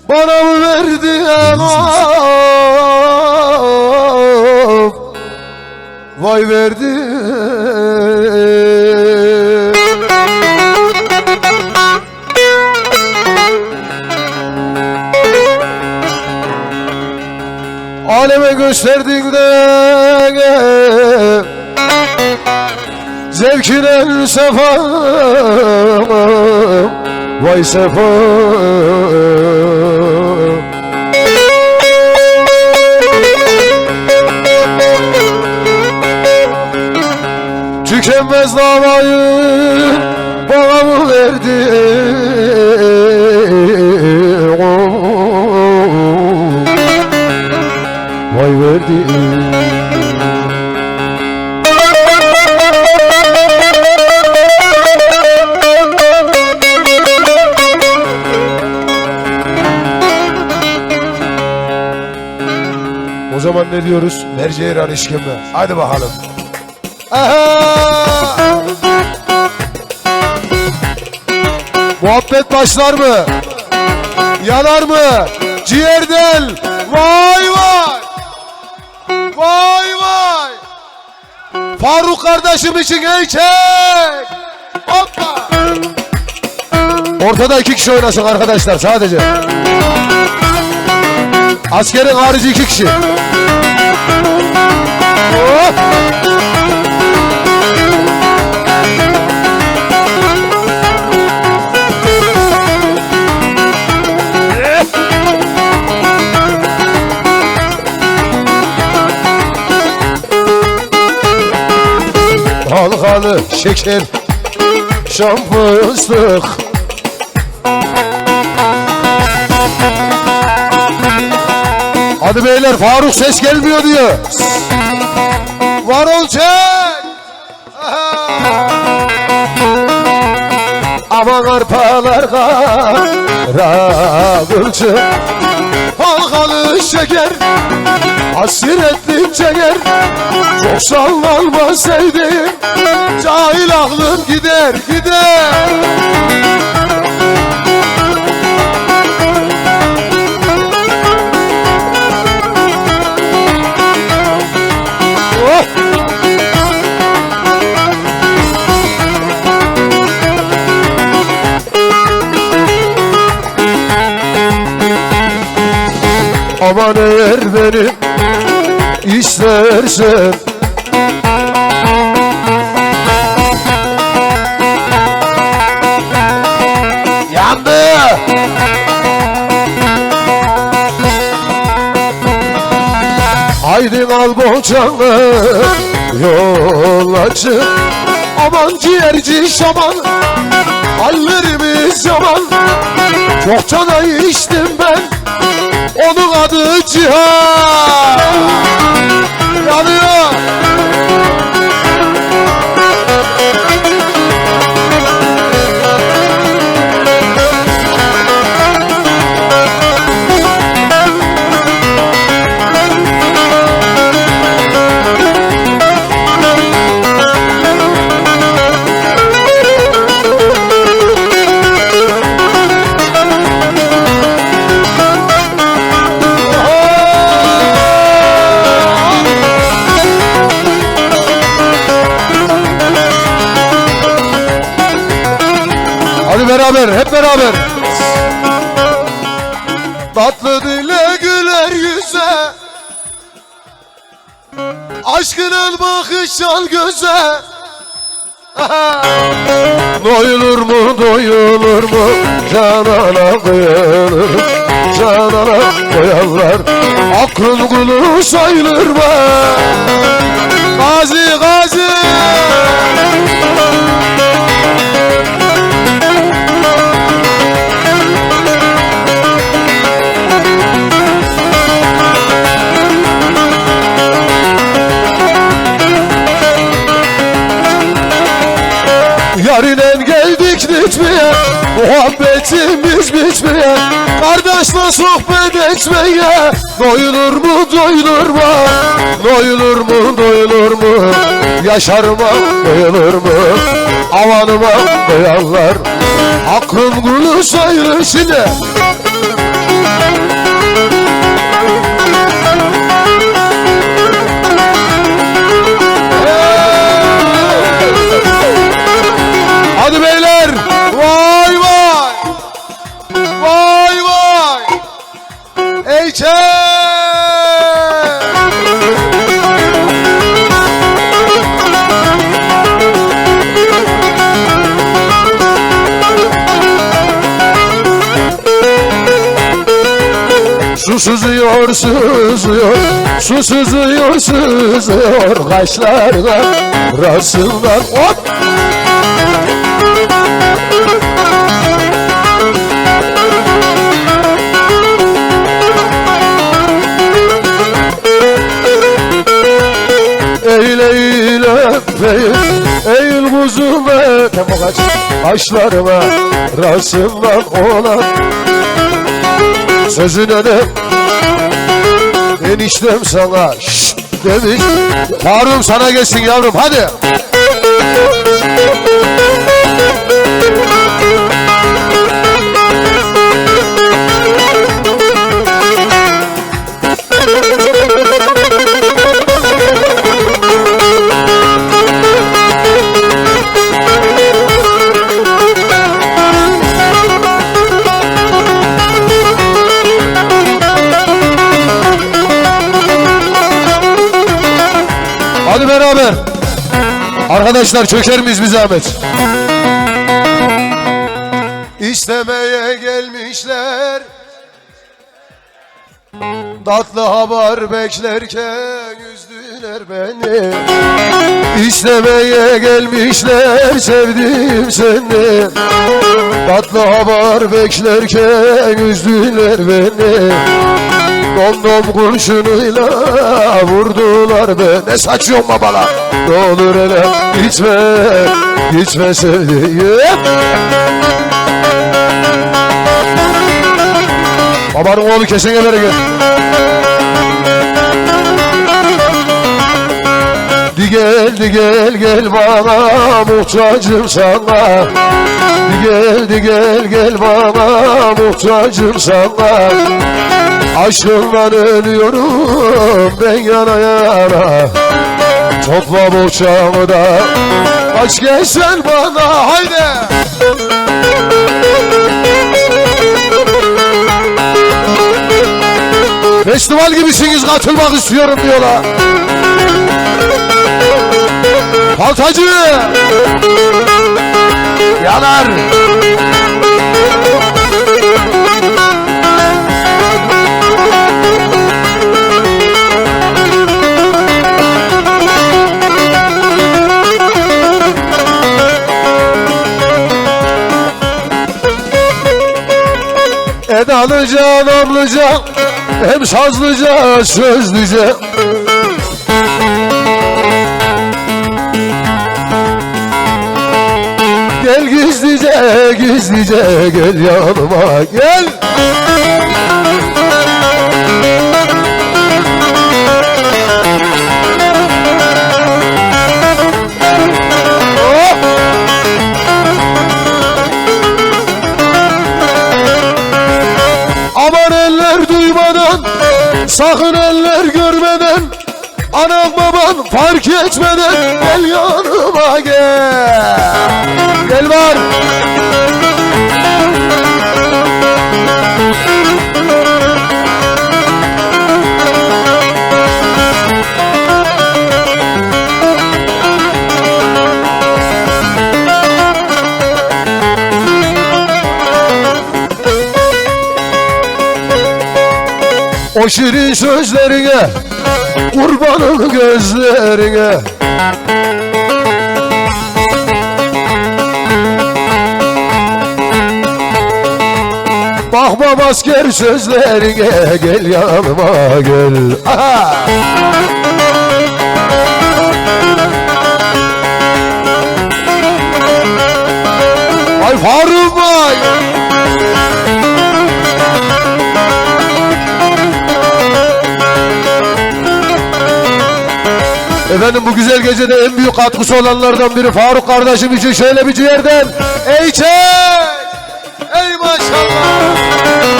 Bana mı verdi of, vay verdi. Aleme gösterdin de zevkinen sefa, vay sefa. Tükenmez davayı bana mı verdi? Vay verdi. O zaman ne diyoruz? Merceyran işkembe. Hadi bakalım. Aha! Muhabbet başlar mı? Yanar mı? Ciğerden. Vay vay. Vay vay. Faruk kardeşim için çek. Hoppa. Ortada 2 kişi oynasın arkadaşlar sadece. Askerin harici 2 kişi. Hop. Halkalı şeker, şam fıstık. Hadi beyler, Faruk ses gelmiyor diyor. Var ol çek. Aman arpalar kara kılçık. Halkalı şeker, hasretlik çeker. Çok sallanma sevdiğim, cahil aklım gider gider. Oh! Aman eğer benim istersen yandı. Haydi al boğçanı yol açık. Aman ciğerci şaman, hallerimiz yaman. Çok çana içtim ben, onun adı Cihan. Yanıyor. Hadi beraber, hep beraber. Tatlı dile güler yüze, aşkının bakışan göze. Doyulur mu, doyulur mu, canana kıyılır, canana koyarlar, aklın kulu sayılır mı? Gazi, gazi. Yarinen geldik bitmeye, muhabbetimiz bitmeye, kardeşle sohbet etmeye. Doyulur mu, doyulur mu, doyulur mu, doyulur mu, yaşarıma doyulur mu, avanıma doyanlar, aklın kulu sayılır şimdi. Su sızıyor sızıyor, su sızıyor sızıyor kaşlardan arasından. Hop! Eğil eğil öpeyim, eğil kuzum öpem o kaşlarıma arasından olan. Sözüne de eniştem sana şşt demiş. Faruk'um sana gelsin yavrum hadi. Hadi beraber. Arkadaşlar çöker miyiz bir zahmet? İstemeye gelmişler, tatlı haber beklerken üzdüler beni. İstemeye gelmişler, sevdim seni, tatlı haber beklerken üzdüler beni. Dom kurşunuyla vurdular be. Ne saçıyorsun babala? Ne olur hele gitme, gitme sevdiğim. Babanın oğlu kesene bereket. Gel gel bana muhtacım sana. Gel bana muhtacım sana. Aşkından ölüyorum ben yana yana. Topla boçağımı da aç gelsen bana haydi. Festival gibisiniz katılmak istiyorum diyorlar. Paltacı yanar. Edalıca, namlıca, hem sazlıca, sözlüce. Gel gizlice, gizlice, gel yanıma gel. Aman eller duymadan, sakın eller görmeden, anam baban fark etmeden gel yanıma gel. Gel var. O şirin sözlerine, kurbanın gözlerine. Bakmam asker sözlerine, gel yanıma gel. Aha! Ay Faruk vay! Efendim bu güzel gecede en büyük katkısı olanlardan biri Faruk kardeşim için şöyle bir ciğerden ey çek! Ey maşallah!